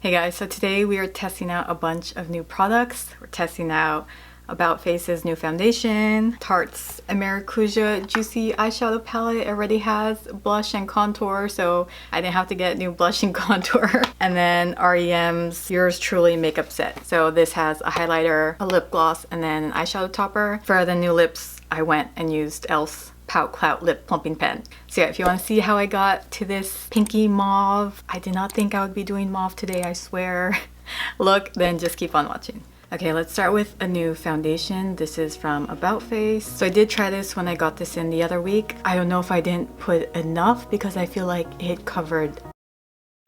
Hey guys, so today we are testing out a bunch of new products. We're testing out About Face's new foundation, Tarte's Maracuja Juicy Eyeshadow Palette. It already has blush and contour, so I didn't have to get new blush and contour. And then R.E.M's Yours Truly makeup set. So this has a highlighter, a lip gloss, and then an eyeshadow topper. For the new lips, I went and used Elf's Pout Clout lip plumping pen. So yeah, if you want to see how I got to this pinky mauve, I did not think I would be doing mauve today, I swear. Look, then just keep on watching. Okay, let's start with a new foundation. This is from About Face. So I did try this when I got this in the other week. I don't know if I didn't put enough because I feel like it covered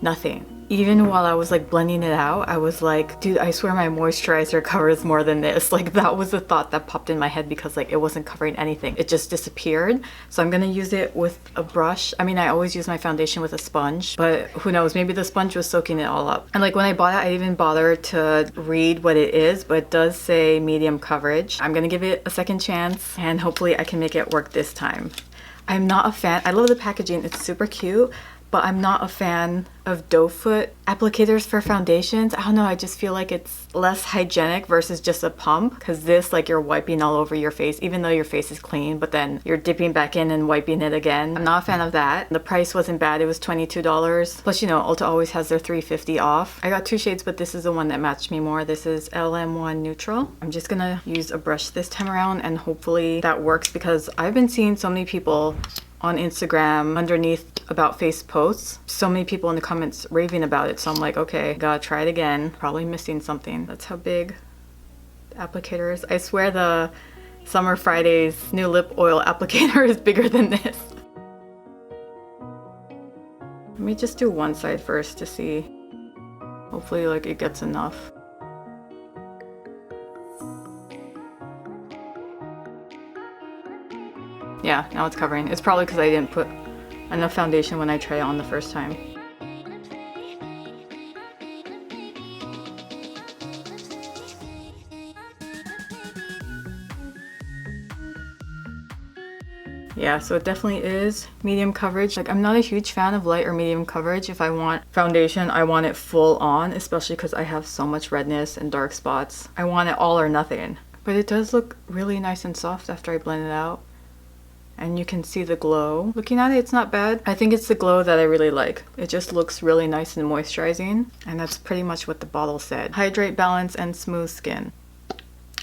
nothing. Even while I was like blending it out, I was like, dude, I swear my moisturizer covers more than this. Like that was the thought that popped in my head because like it wasn't covering anything. It just disappeared. So I'm gonna use it with a brush. I mean, I always use my foundation with a sponge, but who knows, maybe the sponge was soaking it all up. And like when I bought it, I didn't bother to read what it is, but it does say medium coverage. I'm gonna give it a second chance and hopefully I can make it work this time. I'm not a fan. I love the packaging. It's super cute. But I'm not a fan of doe foot applicators for foundations. I don't know, I just feel like it's less hygienic versus just a pump, because this, like, you're wiping all over your face even though your face is clean, but then you're dipping back in and wiping it again. I'm not a fan of that. The price wasn't bad. It was $22. Plus, you know, Ulta always has their $3.50 off. I got two shades, but this is the one that matched me more. This is LM1 Neutral. I'm just gonna use a brush this time around and hopefully that works, because I've been seeing so many people on Instagram underneath About Face posts, so many people in the comments raving about it, so I'm like, okay, gotta try it again. Probably missing something. That's how big the applicator is. I swear the Summer Fridays new lip oil applicator is bigger than this. Let me just do one side first to see. Hopefully like it gets enough. Yeah, now it's covering. It's probably because I didn't put enough foundation when I tried it on the first time. Yeah, so it definitely is medium coverage. Like, I'm not a huge fan of light or medium coverage. If I want foundation, I want it full on, especially because I have so much redness and dark spots. I want it all or nothing. But it does look really nice and soft after I blend it out. And you can see the glow. Looking at it, it's not bad. I think it's the glow that I really like. It just looks really nice and moisturizing. And that's pretty much what the bottle said. Hydrate, balance, and smooth skin.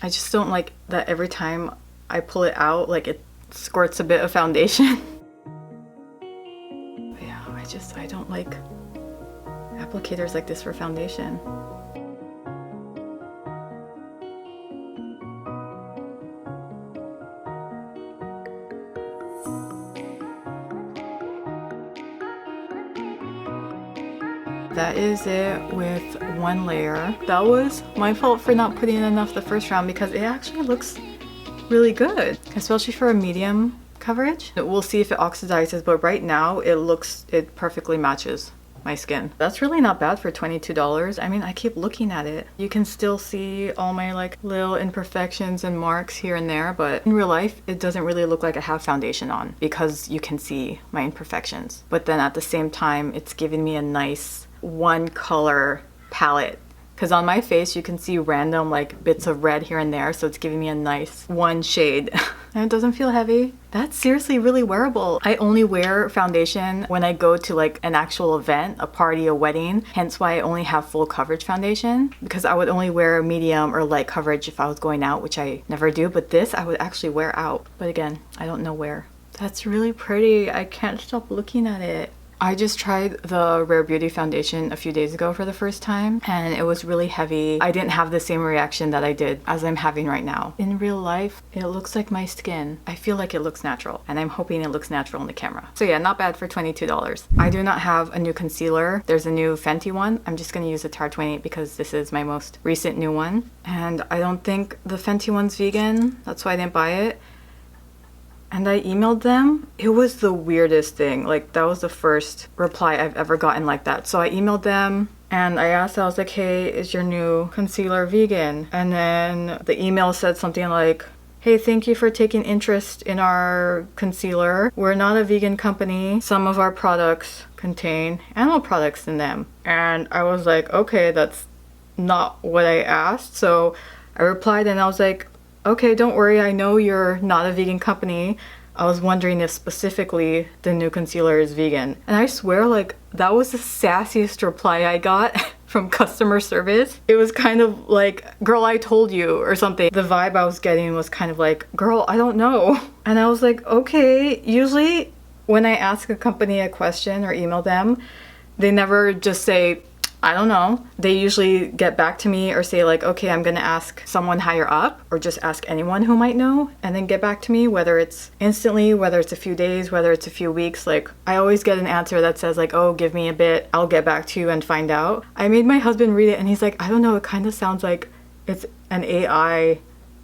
I just don't like that every time I pull it out, like it squirts a bit of foundation. But yeah, I don't like applicators like this for foundation. That is it with one layer. That was my fault for not putting in enough the first round because it actually looks really good, especially for a medium coverage. We'll see if it oxidizes, but right now it perfectly matches my skin. That's really not bad for $22. I mean, I keep looking at it. You can still see all my like little imperfections and marks here and there, but in real life, it doesn't really look like I have foundation on because you can see my imperfections. But then at the same time, it's giving me a nice one color palette, because on my face you can see random like bits of red here and there, so it's giving me a nice one shade. And it doesn't feel heavy. That's seriously really wearable. I only wear foundation when I go to like an actual event, a party, a wedding, hence why I only have full coverage foundation, because I would only wear medium or light coverage if I was going out, which I never do, but this I would actually wear out, but again, I don't know where. That's really pretty. I can't stop looking at it. I just tried the Rare Beauty foundation a few days ago for the first time and it was really heavy. I didn't have the same reaction that I did as I'm having right now. In real life, it looks like my skin. I feel like it looks natural and I'm hoping it looks natural in the camera. So yeah, not bad for $22. I do not have a new concealer. There's a new Fenty one. I'm just gonna use the Tarte 28 because this is my most recent new one. And I don't think the Fenty one's vegan. That's why I didn't buy it. And I emailed them. It was the weirdest thing. Like, that was the first reply I've ever gotten like that. So I emailed them and I asked, I was like, hey, is your new concealer vegan? And then the email said something like, Hey, thank you for taking interest in our concealer. We're not a vegan company. Some of our products contain animal products in them. And I was like, okay, that's not what I asked. So I replied and I was like, okay, don't worry. I know you're not a vegan company. I was wondering if specifically the new concealer is vegan. And I swear, like, that was the sassiest reply I got from customer service. It was kind of like, girl, I told you, or something. The vibe I was getting was kind of like, girl, I don't know. And I was like, okay. Usually when I ask a company a question or email them, they never just say, I don't know. They usually get back to me or say like, okay, I'm gonna ask someone higher up, or just ask anyone who might know and then get back to me, whether it's instantly, whether it's a few days, whether it's a few weeks. Like, I always get an answer that says like, oh, give me a bit, I'll get back to you and find out. I made my husband read it and he's like, I don't know, it kind of sounds like it's an AI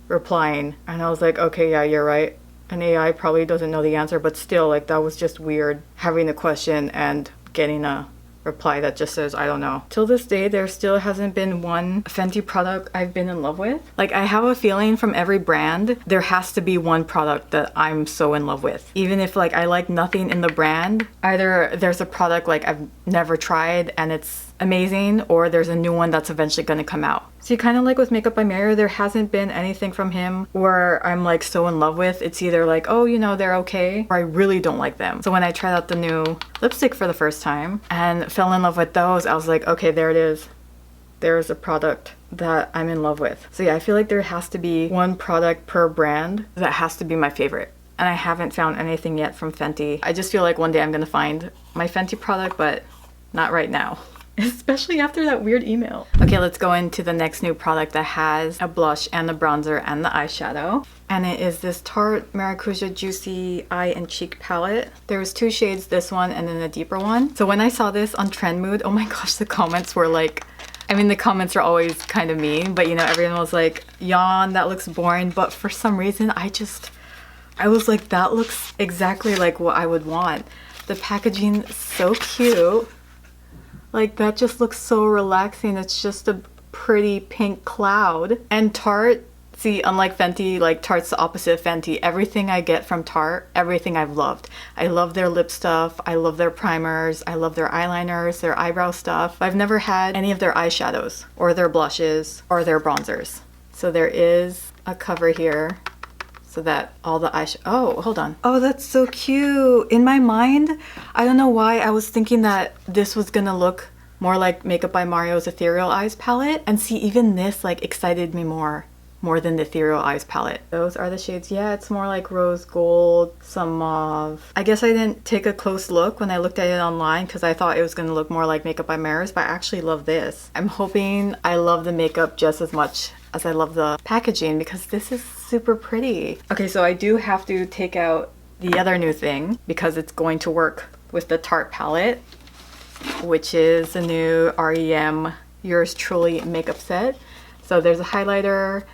replying. And I was like, okay, yeah, you're right. An AI probably doesn't know the answer, but still, like, that was just weird, having a question and getting a reply that just says, I don't know. Till this day, there still hasn't been one Fenty product I've been in love with. Like, I have a feeling from every brand, there has to be one product that I'm so in love with. Even if like I like nothing in the brand, either there's a product like I've never tried and it's amazing, or there's a new one that's eventually going to come out. See, kind of like with Makeup by Mario, there hasn't been anything from him where I'm like so in love with. It's either like, oh, you know, they're okay, or I really don't like them. So when I tried out the new lipstick for the first time and fell in love with those, I was like, okay, there it is. There's a product that I'm in love with. So yeah, I feel like there has to be one product per brand that has to be my favorite. And I haven't found anything yet from Fenty. I just feel like one day I'm gonna find my Fenty product, but not right now. Especially after that weird email. Okay, let's go into the next new product that has a blush and the bronzer and the eyeshadow. And it is this Tarte Maracuja Juicy Eye and Cheek Palette. There's two shades, this one and then a deeper one. So when I saw this on Trend Mood, oh my gosh, the comments were like, I mean, the comments are always kind of mean, but you know, everyone was like, yawn, that looks boring. But for some reason, I was like, that looks exactly like what I would want. The packaging is so cute. Like, that just looks so relaxing. It's just a pretty pink cloud. And Tarte, see, unlike Fenty, like Tarte's the opposite of Fenty. Everything I get from Tarte, everything I've loved. I love their lip stuff. I love their primers. I love their eyeliners, their eyebrow stuff. I've never had any of their eyeshadows or their blushes or their bronzers. So there is a cover here so that all the eyeshadow, oh, hold on. Oh, that's so cute. In my mind, I don't know why I was thinking that this was gonna look more like Makeup by Mario's Ethereal Eyes palette. And see, even this like excited me more than the Ethereal Eyes palette. Those are the shades. Yeah, it's more like rose gold, some mauve. I guess I didn't take a close look when I looked at it online because I thought it was gonna look more like Makeup by Mario's, but I actually love this. I'm hoping I love the makeup just as much as I love the packaging because this is super pretty. Okay, so I do have to take out the other new thing because it's going to work with the Tarte palette, which is the new R.E.M. Yours Truly makeup set. So there's a highlighter,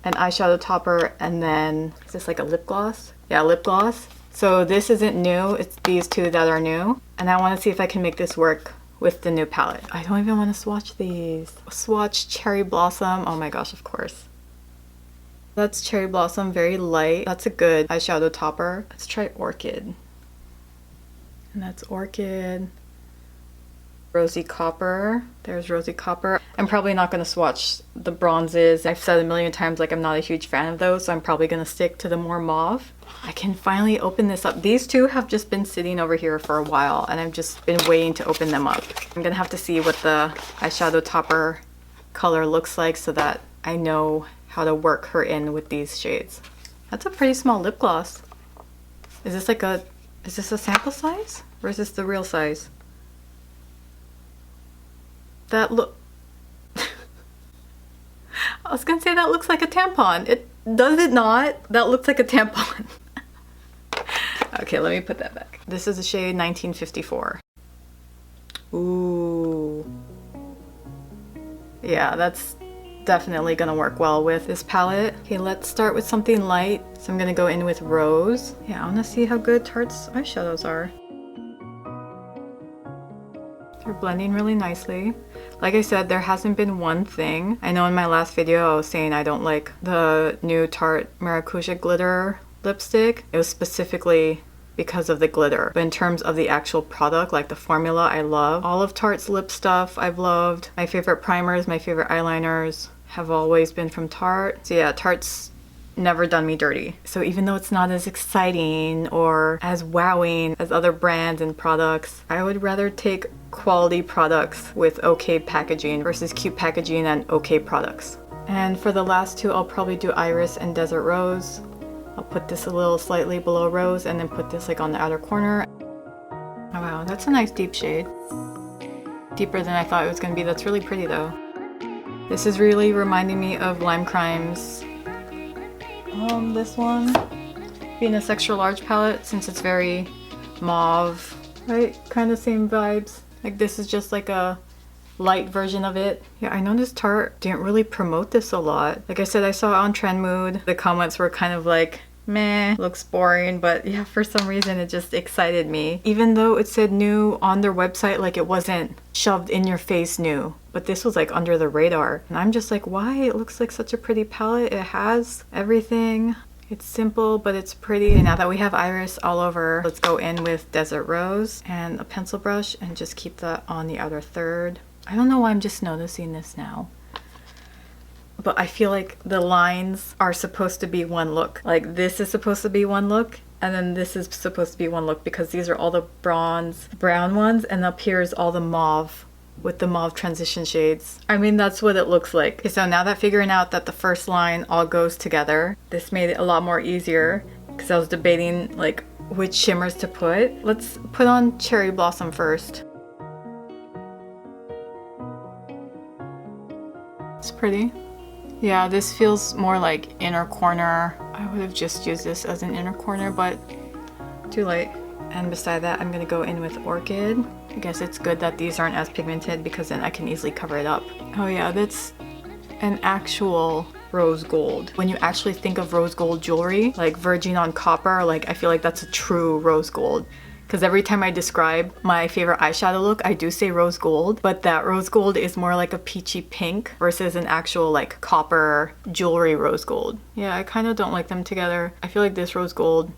an eyeshadow topper, and then is this like a lip gloss? Yeah, lip gloss. So this isn't new, it's these two that are new. And I want to see if I can make this work with the new palette. I don't even want to swatch these. Swatch Cherry Blossom. Oh my gosh, of course. That's Cherry Blossom, very light. That's a good eyeshadow topper. Let's try Orchid. And that's Orchid. Rosy Copper. There's Rosy Copper. I'm probably not going to swatch the bronzes. I've said a million times like I'm not a huge fan of those, so I'm probably going to stick to the more mauve. I can finally open this up. These two have just been sitting over here for a while and I've just been waiting to open them up. I'm going to have to see what the eyeshadow topper color looks like so that I know how to work her in with these shades. That's a pretty small lip gloss. Is this a sample size? Or is this the real size? That look... I was gonna say that looks like a tampon. Does it not? That looks like a tampon. Okay, let me put that back. This is the shade 1954. Ooh. Yeah, that's definitely gonna work well with this palette. Okay, let's start with something light. So I'm gonna go in with Rose. Yeah, I wanna see how good Tarte's eyeshadows are. They're blending really nicely. Like I said, there hasn't been one thing. I know in my last video I was saying I don't like the new Tarte Maracuja glitter lipstick. It was specifically because of the glitter. But in terms of the actual product, like the formula, I love. All of Tarte's lip stuff I've loved. My favorite primers, my favorite eyeliners have always been from Tarte. So yeah, Tarte's never done me dirty. So even though it's not as exciting or as wowing as other brands and products, I would rather take quality products with okay packaging versus cute packaging and okay products. And for the last two, I'll probably do Iris and Desert Rose. I'll put this a little slightly below Rose and then put this like on the outer corner. Oh wow, that's a nice deep shade. Deeper than I thought it was gonna be. That's really pretty though. This is really reminding me of Lime Crime's this one, being a extra large palette, since it's very mauve, right? Kind of same vibes. Like this is just like a light version of it. Yeah, I noticed Tarte didn't really promote this a lot. Like I said, I saw it on Trend Mood. The comments were kind of like, meh, looks boring, but yeah, for some reason it just excited me. Even though it said new on their website, like it wasn't shoved in your face new. But this was like under the radar. And I'm just like, why? It looks like such a pretty palette. It has everything. It's simple, but it's pretty. And now that we have Iris all over, let's go in with Desert Rose and a pencil brush and just keep that on the outer third. I don't know why I'm just noticing this now, but I feel like the lines are supposed to be one look. Like this is supposed to be one look, and then this is supposed to be one look, because these are all the bronze brown ones, and up here is all the mauve with the mauve transition shades. I mean, that's what it looks like. Okay, so now that figuring out that the first line all goes together, this made it a lot more easier, because I was debating like which shimmers to put. Let's put on Cherry Blossom first. It's pretty. Yeah, this feels more like inner corner. I would have just used this as an inner corner, but too late. And beside that, I'm gonna go in with Orchid. I guess it's good that these aren't as pigmented, because then I can easily cover it up. Oh yeah, that's an actual rose gold. When you actually think of rose gold jewelry, like verging on copper, like I feel like that's a true rose gold. Because every time I describe my favorite eyeshadow look, I do say rose gold, but that rose gold is more like a peachy pink versus an actual like copper jewelry rose gold. Yeah, I kind of don't like them together. I feel like this rose gold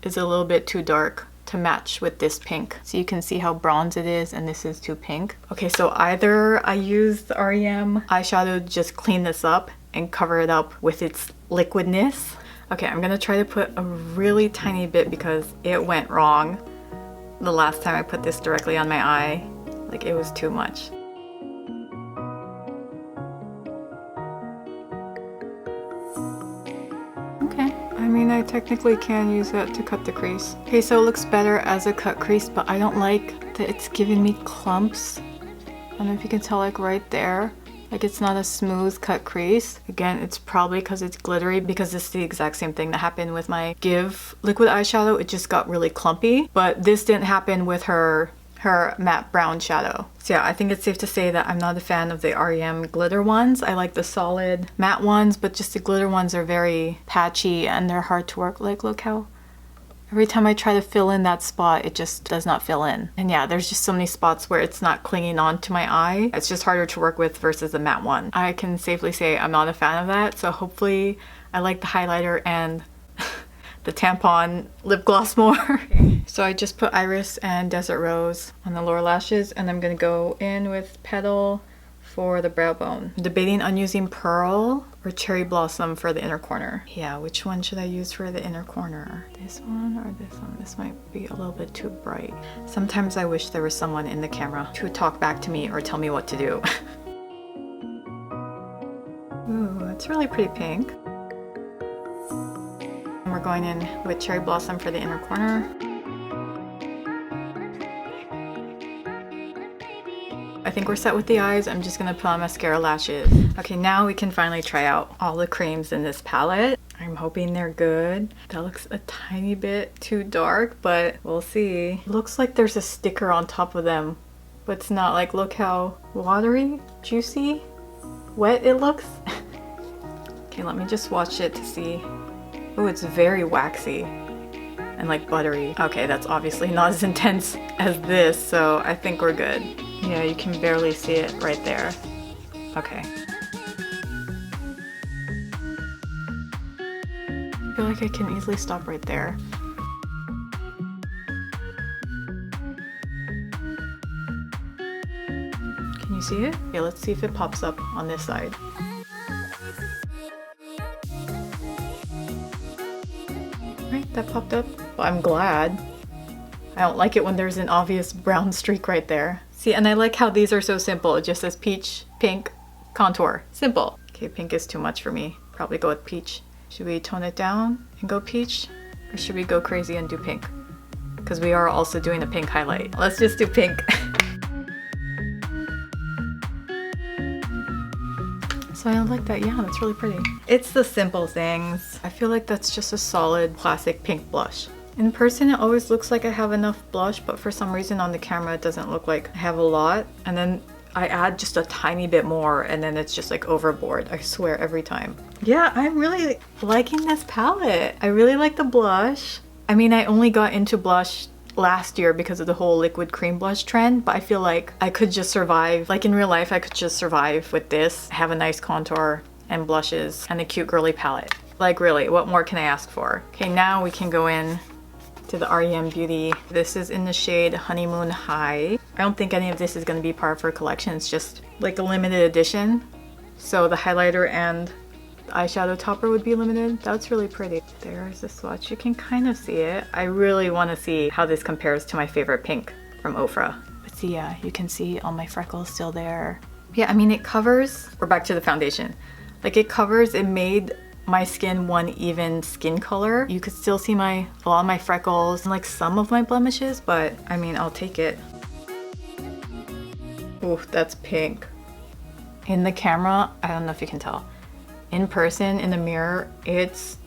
is a little bit too dark to match with this pink. So you can see how bronze it is, and this is too pink. Okay, so either I use the R.E.M eyeshadow to just clean this up and cover it up with its liquidness. Okay, I'm gonna try to put a really tiny bit because it went wrong the last time I put this directly on my eye. Like it was too much. Okay, I mean, I technically can use that to cut the crease. Okay, so it looks better as a cut crease, but I don't like that it's giving me clumps. I don't know if you can tell, like right there. Like it's not a smooth cut crease. Again, it's probably because it's glittery, because it's the exact same thing that happened with my Give liquid eyeshadow. It just got really clumpy, but this didn't happen with her matte brown shadow. So yeah, I think it's safe to say that I'm not a fan of the R.E.M glitter ones. I like the solid matte ones, but just the glitter ones are very patchy and they're hard to work. Like look how every time I try to fill in that spot, it just does not fill in. And yeah, there's just so many spots where it's not clinging on to my eye. It's just harder to work with versus the matte one. I can safely say I'm not a fan of that. So hopefully I like the highlighter and the tampon lip gloss more. So I just put Iris and Desert Rose on the lower lashes, and I'm gonna go in with Petal for the brow bone. I'm debating on using Pearl or Cherry Blossom for the inner corner. Yeah, which one should I use for the inner corner? This one or this one? This might be a little bit too bright. Sometimes I wish there was someone in the camera to talk back to me or tell me what to do. Ooh, it's really pretty pink. And we're going in with Cherry Blossom for the inner corner. I think we're set with the eyes. I'm just gonna put on mascara, lashes. Okay, now we can finally try out all the creams in this palette. I'm hoping they're good. That looks a tiny bit too dark, but we'll see. Looks like there's a sticker on top of them, but it's not. Like, look how watery, juicy, wet it looks. Okay, let me just watch it to see. Oh, it's very waxy and like buttery. Okay, that's obviously not as intense as this, so I think we're good. Yeah, you can barely see it right there. Okay. I feel like I can easily stop right there. Can you see it? Okay, let's see if it pops up on this side. Right, that popped up. Well, I'm glad. I don't like it when there's an obvious brown streak right there. See, and I like how these are so simple. It just says peach, pink, contour. Simple. Okay, pink is too much for me. Probably go with peach. Should we tone it down and go peach? Or should we go crazy and do pink? Because we are also doing a pink highlight. Let's just do pink. So I like that. Yeah, that's really pretty. It's the simple things. I feel like that's just a solid classic pink blush. In person, it always looks like I have enough blush, but for some reason on the camera, it doesn't look like I have a lot. And then I add just a tiny bit more and then it's just like overboard. I swear every time. Yeah, I'm really liking this palette. I really like the blush. I mean, I only got into blush last year because of the whole liquid cream blush trend, but I feel like I could just survive. Like in real life, I could just survive with this, have a nice contour and blushes and a cute girly palette. Like really, what more can I ask for? Okay, now we can go in to the R.E.M. Beauty. This is in the shade Honeymoon High. I don't think any of this is going to be part of her collection. It's just like a limited edition. So the highlighter and the eyeshadow topper would be limited. That's really pretty. There's the swatch. You can kind of see it. I really want to see how this compares to my favorite pink from Ofra. But see, yeah, you can see all my freckles still there. Yeah, I mean, it covers, we're back to the foundation. Like it covers, it made my skin one even skin color. You could still see a lot of my freckles and like some of my blemishes, but I mean, I'll take it. Ooh, that's pink. In the camera, I don't know if you can tell. In person, in the mirror, it's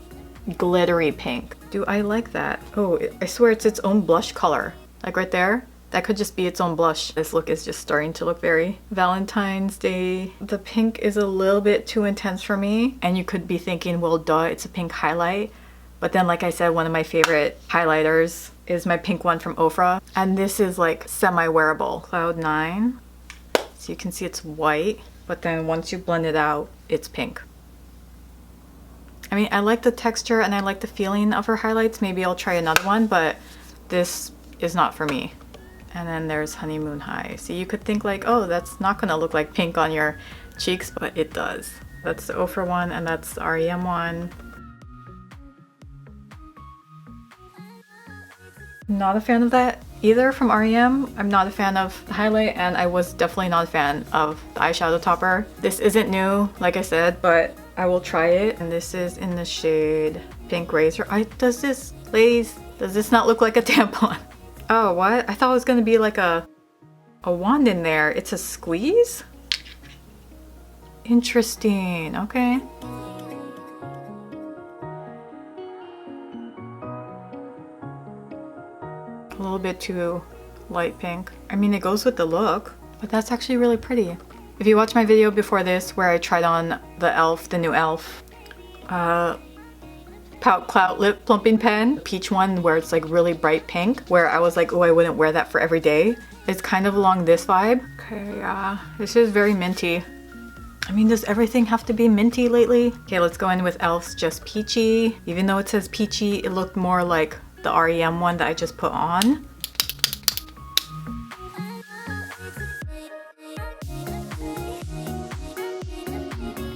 glittery pink. Do I like that? Oh, I swear it's its own blush color. Like right there. That could just be its own blush. This look is just starting to look very Valentine's Day. The pink is a little bit too intense for me. And you could be thinking, well, duh, it's a pink highlight. But then, like I said, one of my favorite highlighters is my pink one from Ofra. And this is like semi-wearable. Cloud 9. So you can see it's white. But then once you blend it out, it's pink. I mean, I like the texture and I like the feeling of her highlights. Maybe I'll try another one, but this is not for me. And then there's Honeymoon High. So you could think like, oh, that's not gonna look like pink on your cheeks, but it does. That's the Ofra one and that's the R.E.M. one. Not a fan of that either from R.E.M. I'm not a fan of the highlight and I was definitely not a fan of the eyeshadow topper. This isn't new, like I said, but I will try it. And this is in the shade Pink Razor. Does this not look like a tampon? Oh, what? I thought it was gonna be like a wand in there. It's a squeeze? Interesting, okay. A little bit too light pink. I mean, it goes with the look, but that's actually really pretty. If you watched my video before this where I tried on the e.l.f., the new e.l.f. Pout Clout lip plumping pen, peach one where it's like really bright pink, where I was like, oh, I wouldn't wear that for every day. It's kind of along this vibe. Okay, yeah, this is very minty. I mean, does everything have to be minty lately? Okay, let's go in with e.l.f.'s Just Peachy. Even though it says peachy, it looked more like the R.E.M. one that I just put on.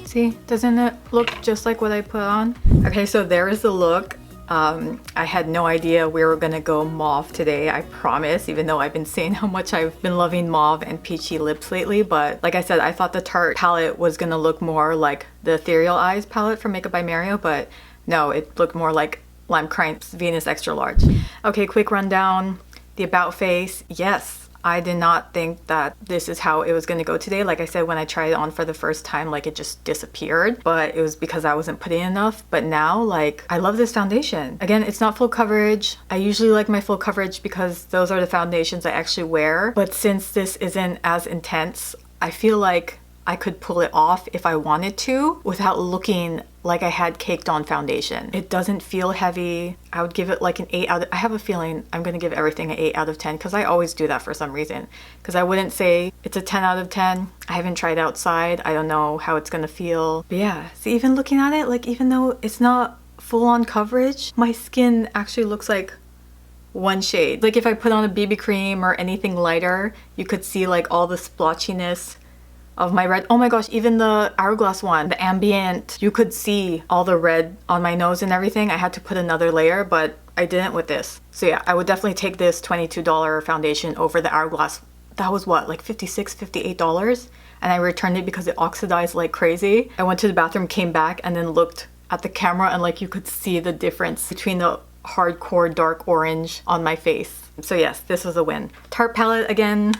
See, doesn't it look just like what I put on? Okay, so there is the look. I had no idea we were gonna go mauve today, I promise, even though I've been saying how much I've been loving mauve and peachy lips lately. But like I said, I thought the Tarte palette was gonna look more like the Ethereal Eyes palette from Makeup by Mario, but no, it looked more like Lime Crime's Venus Extra Large. Okay, quick rundown. The about face, yes. I did not think that this is how it was going to go today. Like I said, when I tried it on for the first time, like it just disappeared, but it was because I wasn't putting enough. But now, like, I love this foundation. Again, it's not full coverage. I usually like my full coverage because those are the foundations I actually wear. But since this isn't as intense, I feel like I could pull it off if I wanted to without looking like I had caked on foundation. It doesn't feel heavy. I would give it like an 8 out of, I have a feeling I'm gonna give everything an 8 out of 10 because I always do that for some reason. Because I wouldn't say it's a 10 out of 10. I haven't tried outside. I don't know how it's gonna feel. But yeah, see, even looking at it, like even though it's not full on coverage, my skin actually looks like one shade. Like if I put on a BB cream or anything lighter, you could see like all the splotchiness of my red. Oh my gosh, even the Hourglass one, the ambient, you could see all the red on my nose and everything. I had to put another layer, but I didn't with this. So yeah, I would definitely take this $22 foundation over the Hourglass. That was what, like $56, $58? And I returned it because it oxidized like crazy. I went to the bathroom, came back, and then looked at the camera and like you could see the difference between the hardcore dark orange on my face. So yes, this was a win. Tarte palette again,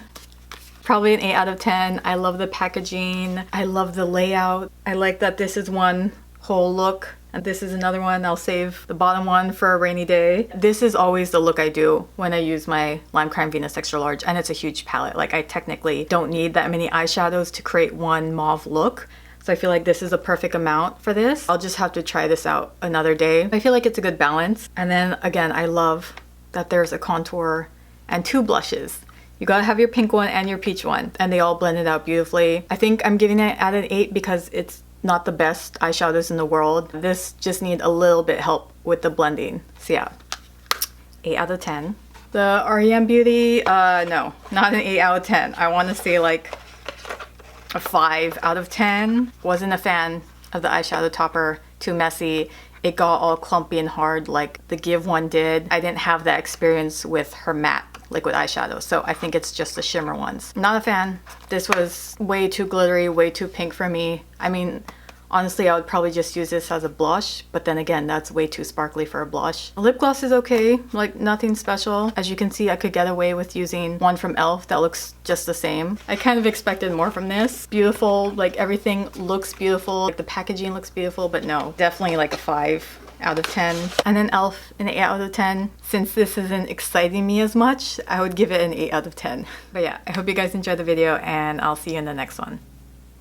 probably an 8 out of 10. I love the packaging. I love the layout. I like that this is one whole look and this is another one. I'll save the bottom one for a rainy day. This is always the look I do when I use my Lime Crime Venus Extra Large, and it's a huge palette. Like I technically don't need that many eyeshadows to create one mauve look. So I feel like this is a perfect amount for this. I'll just have to try this out another day. I feel like it's a good balance. And then again, I love that there's a contour and 2 blushes. You gotta have your pink one and your peach one, and they all blended out beautifully. I think I'm giving it at an 8 because it's not the best eyeshadows in the world. This just needs a little bit help with the blending. So yeah, 8 out of 10. The R.E.M. Beauty, no, not an 8 out of 10. I wanna say like a 5 out of 10. Wasn't a fan of the eyeshadow topper, too messy. It got all clumpy and hard like the Give one did. I didn't have that experience with her matte liquid eyeshadow, so I think it's just the shimmer ones. Not a fan. This was way too glittery, way too pink for me. I mean, honestly, I would probably just use this as a blush, but then again, that's way too sparkly for a blush. The lip gloss is okay, like nothing special. As you can see, I could get away with using one from e.l.f. that looks just the same. I kind of expected more from this. Beautiful, like everything looks beautiful. Like the packaging looks beautiful, but no, definitely like a 5 out of 10. And then e.l.f. an 8 out of 10. Since this isn't exciting me as much, I would give it an 8 out of 10. But yeah, I hope you guys enjoyed the video and I'll see you in the next one.